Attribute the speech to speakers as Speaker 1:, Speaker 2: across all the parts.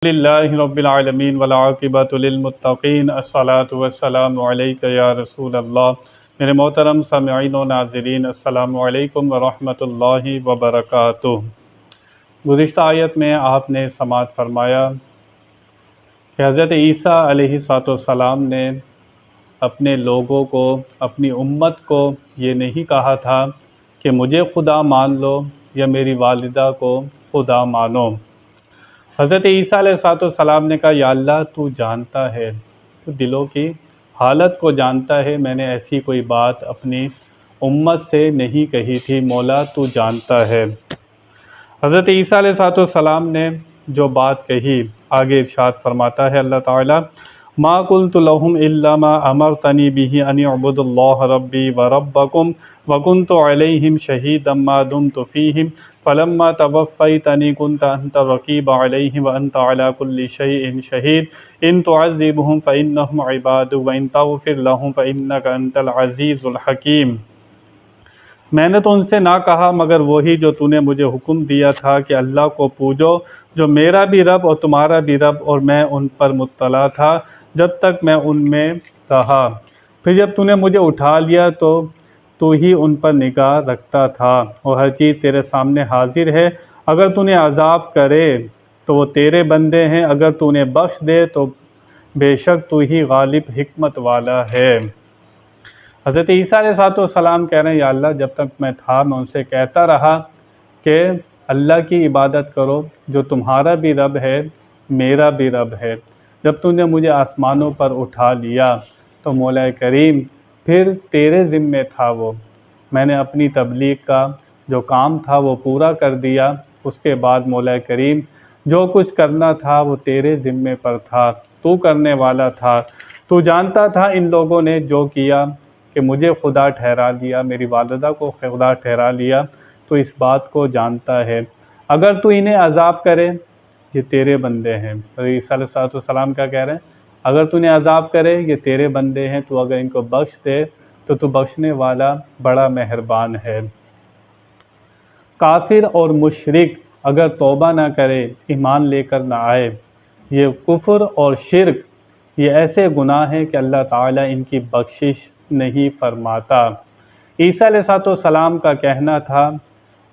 Speaker 1: للہ رب العالمین والعاقبۃ للمتقین الصلاۃ والسلام علیک یا رسول اللہ۔ میرے محترم سامعین و ناظرین، السلام علیکم ورحمۃ اللہ وبرکاتہ۔ گزشتہ آیت میں آپ نے سماعت فرمایا کہ حضرت عیسیٰ علیہ السلام نے اپنے لوگوں کو، اپنی امت کو یہ نہیں کہا تھا کہ مجھے خدا مان لو یا میری والدہ کو خدا مانو۔ حضرت عیسیٰ علیہ السلام نے کہا، یا اللہ تو جانتا ہے، تو دلوں کی حالت کو جانتا ہے، میں نے ایسی کوئی بات اپنی امت سے نہیں کہی تھی، مولا تو جانتا ہے۔ حضرت عیسیٰ علیہ السلام نے جو بات کہی، آگے ارشاد فرماتا ہے اللہ تعالیٰ، ما قلت لهم الا ما امرتنی به ان اعبدوا اللہ ربی وربکم وکنت علیہم شہیدا ما دمت فیہم فلما توفیتنی كنت انت الرقیب علیہم وانت علی کل شیء شہید ان تعذبهم فانہم عبادک وان تغفر لهم فانک انت العزیز الحکیم۔ میں نے تو ان سے نہ کہا مگر وہی جو تو نے مجھے حکم دیا تھا کہ اللہ کو پوجو، جو میرا بھی رب اور تمہارا بھی رب، اور میں ان پر مطلع تھا جب تک میں ان میں رہا۔ پھر جب تو نے مجھے اٹھا لیا تو ہی ان پر نگاہ رکھتا تھا، اور ہر چیز تیرے سامنے حاضر ہے۔ اگر تو نے عذاب کرے تو وہ تیرے بندے ہیں، اگر تو نے بخش دے تو بے شک تو ہی غالب حکمت والا ہے۔ حضرت عیسیٰ علیہ السلام کہہ رہے ہیں، یا اللہ جب تک میں تھا میں ان سے کہتا رہا کہ اللہ کی عبادت کرو، جو تمہارا بھی رب ہے میرا بھی رب ہے۔ جب تو نے مجھے آسمانوں پر اٹھا لیا تو مولا کریم پھر تیرے ذمے تھا، وہ میں نے اپنی تبلیغ کا جو کام تھا وہ پورا کر دیا، اس کے بعد مولا کریم جو کچھ کرنا تھا وہ تیرے ذمے پر تھا، تو کرنے والا تھا۔ تو جانتا تھا ان لوگوں نے جو کیا کہ مجھے خدا ٹھہرا لیا، میری والدہ کو خدا ٹھہرا لیا، تو اس بات کو جانتا ہے۔ اگر تو انہیں عذاب کرے، یہ تیرے بندے ہیں۔ عیسیٰ علیہ السلام کیا کہہ رہے ہیں؟ اگر تو انہیں عذاب کرے، یہ تیرے بندے ہیں، تو اگر ان کو بخش دے تو تو بخشنے والا بڑا مہربان ہے۔ کافر اور مشرک اگر توبہ نہ کرے، ایمان لے کر نہ آئے، یہ کفر اور شرک یہ ایسے گناہ ہیں کہ اللہ تعالیٰ ان کی بخشش نہیں فرماتا۔ عیسیٰ علیہ السلام کا کہنا تھا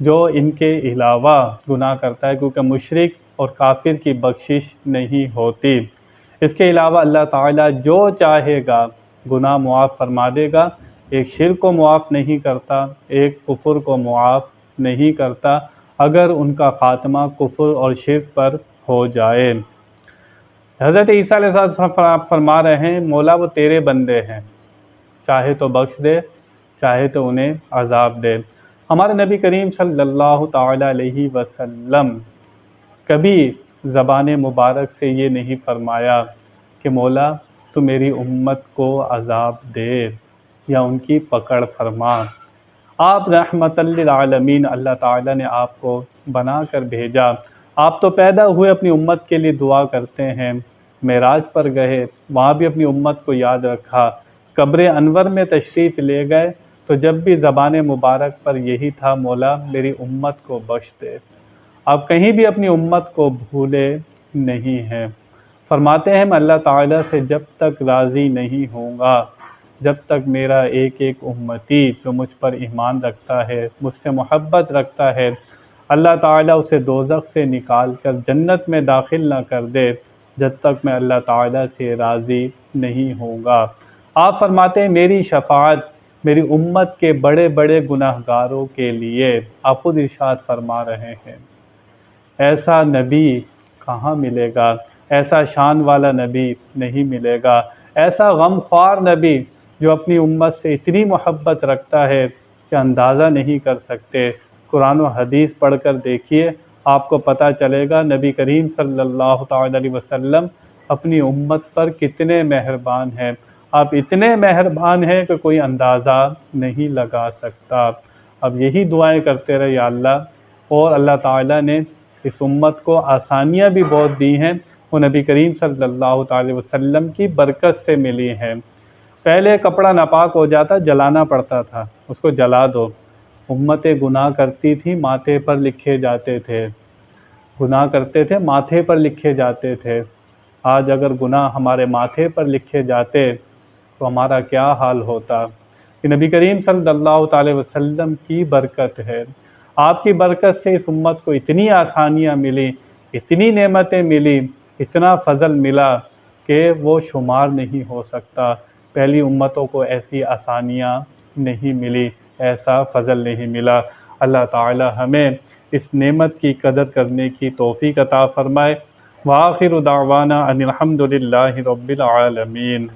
Speaker 1: جو ان کے علاوہ گناہ کرتا ہے، کیونکہ مشرک اور کافر کی بخشش نہیں ہوتی، اس کے علاوہ اللہ تعالیٰ جو چاہے گا گناہ معاف فرما دے گا۔ ایک شرک کو معاف نہیں کرتا، ایک کفر کو معاف نہیں کرتا اگر ان کا خاتمہ کفر اور شرک پر ہو جائے۔ حضرت عیسیٰ علیہ السلام فرما رہے ہیں، مولا وہ تیرے بندے ہیں، چاہے تو بخش دے، چاہے تو انہیں عذاب دے۔ ہمارے نبی کریم صلی اللہ تعالی علیہ وسلم کبھی زبان مبارک سے یہ نہیں فرمایا کہ مولا تو میری امت کو عذاب دے یا ان کی پکڑ فرما۔ آپ رحمت للعالمین، اللہ تعالیٰ نے آپ کو بنا کر بھیجا، آپ تو پیدا ہوئے اپنی امت کے لیے دعا کرتے ہیں، معراج پر گئے وہاں بھی اپنی امت کو یاد رکھا، قبر انور میں تشریف لے گئے تو جب بھی زبان مبارک پر یہی تھا، مولا میری امت کو بخش دے۔ آپ کہیں بھی اپنی امت کو بھولے نہیں ہیں۔ فرماتے ہیں میں اللہ تعالیٰ سے جب تک راضی نہیں ہوں گا، جب تک میرا ایک ایک امتی جو مجھ پر ایمان رکھتا ہے، مجھ سے محبت رکھتا ہے، اللہ تعالیٰ اسے دوزخ سے نکال کر جنت میں داخل نہ کر دے، جب تک میں اللہ تعالیٰ سے راضی نہیں ہوں گا۔ آپ فرماتے ہیں میری شفاعت میری امت کے بڑے بڑے گناہ گاروں کے لیے۔ آپ خود ارشاد فرما رہے ہیں، ایسا نبی کہاں ملے گا، ایسا شان والا نبی نہیں ملے گا، ایسا غم خوار نبی جو اپنی امت سے اتنی محبت رکھتا ہے کہ اندازہ نہیں کر سکتے۔ قرآن و حدیث پڑھ کر دیکھیے، آپ کو پتہ چلے گا نبی کریم صلی اللہ تعالی علیہ وسلم اپنی امت پر کتنے مہربان ہیں۔ آپ اتنے مہربان ہیں کہ کوئی اندازہ نہیں لگا سکتا۔ اب یہی دعائیں کرتے رہے یا اللہ، اور اللہ تعالیٰ نے اس امت کو آسانیاں بھی بہت دی ہیں، وہ نبی کریم صلی اللہ تعالی وسلم کی برکت سے ملی ہیں۔ پہلے کپڑا ناپاک ہو جاتا جلانا پڑتا تھا، اس کو جلا دو، امتیں گناہ کرتی تھی ماتھے پر لکھے جاتے تھے، گناہ کرتے تھے ماتھے پر لکھے جاتے تھے، آج اگر گناہ ہمارے ماتھے پر لکھے جاتے تو ہمارا کیا حال ہوتا۔ کہ نبی کریم صلی اللہ تعالی وسلم کی برکت ہے، آپ کی برکت سے اس امت کو اتنی آسانیاں ملی، اتنی نعمتیں ملی، اتنا فضل ملا کہ وہ شمار نہیں ہو سکتا۔ پہلی امتوں کو ایسی آسانیاں نہیں ملی، ایسا فضل نہیں ملا۔ اللہ تعالی ہمیں اس نعمت کی قدر کرنے کی توفیق عطا فرمائے۔ وآخر دعوانا ان الحمد للہ رب العالمین۔